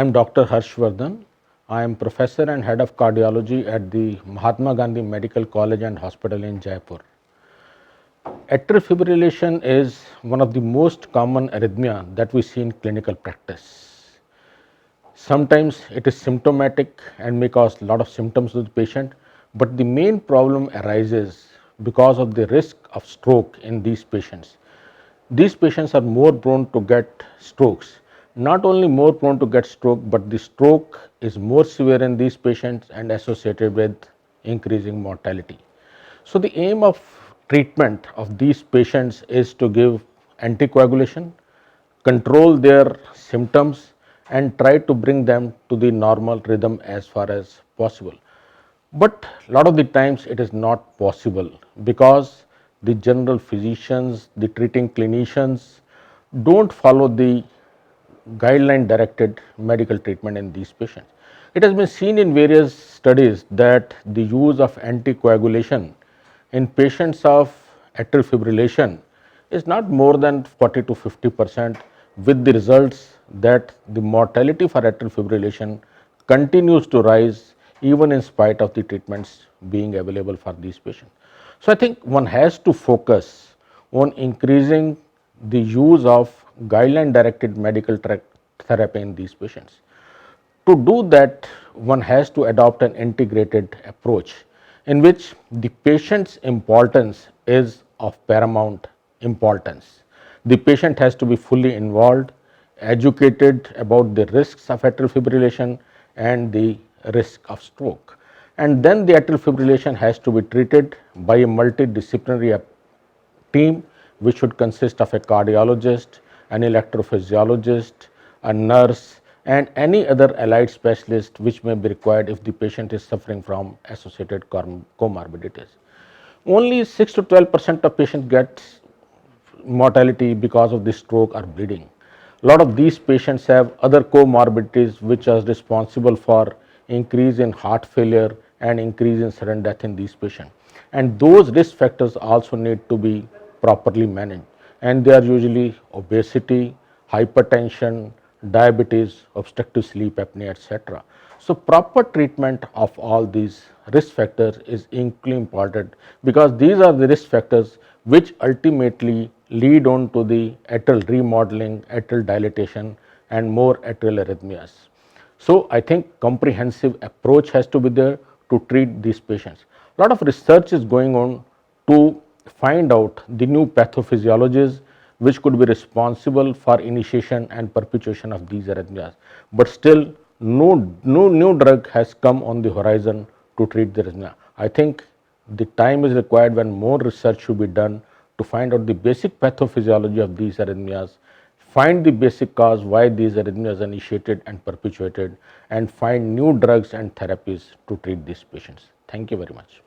am Dr. Harshvardhan. I am professor and head of cardiology at the Mahatma Gandhi Medical College and Hospital in Jaipur. Atrial fibrillation is one of the most common arrhythmia that we see in clinical practice. Sometimes it is symptomatic and may cause a lot of symptoms to the patient, but the main problem arises because of the risk of stroke in these patients. These patients are more prone to get strokes. Not only more prone to get stroke, but the stroke is more severe in these patients and associated with increasing mortality. So the aim of treatment of these patients is to give anticoagulation, control their symptoms and try to bring them to the normal rhythm as far as possible. But a lot of the times it is not possible because the general physicians, the treating clinicians don't follow the guideline directed medical treatment in these patients. It has been seen in various studies that the use of anticoagulation in patients of atrial fibrillation is not more than 40 to 50%, with the results that the mortality for atrial fibrillation continues to rise even in spite of the treatments being available for these patients. So I think one has to focus on increasing the use of guideline directed medical therapy in these patients. To do that, one has to adopt an integrated approach in which the patient's importance is of paramount importance. The patient has to be fully involved, educated about the risks of atrial fibrillation and the risk of stroke. And then the atrial fibrillation has to be treated by a multidisciplinary team, which should consist of a cardiologist, an electrophysiologist, a nurse, and any other allied specialist which may be required if the patient is suffering from associated comorbidities. Only 6 to 12% of patients get mortality because of the stroke or bleeding. A lot of these patients have other comorbidities which are responsible for increase in heart failure and increase in sudden death in these patients. And those risk factors also need to be properly managed. And they are usually obesity, hypertension, diabetes, obstructive sleep apnea, etc. So proper treatment of all these risk factors is equally important because these are the risk factors which ultimately lead on to the atrial remodeling, atrial dilatation and more atrial arrhythmias. So I think comprehensive approach has to be there to treat these patients. A lot of research is going on to find out the new pathophysiologies which could be responsible for initiation and perpetuation of these arrhythmias. But still no new drug has come on the horizon to treat the arrhythmia. I think the time is required when more research should be done to find out the basic pathophysiology of these arrhythmias, find the basic cause why these arrhythmias are initiated and perpetuated, and find new drugs and therapies to treat these patients. Thank you very much.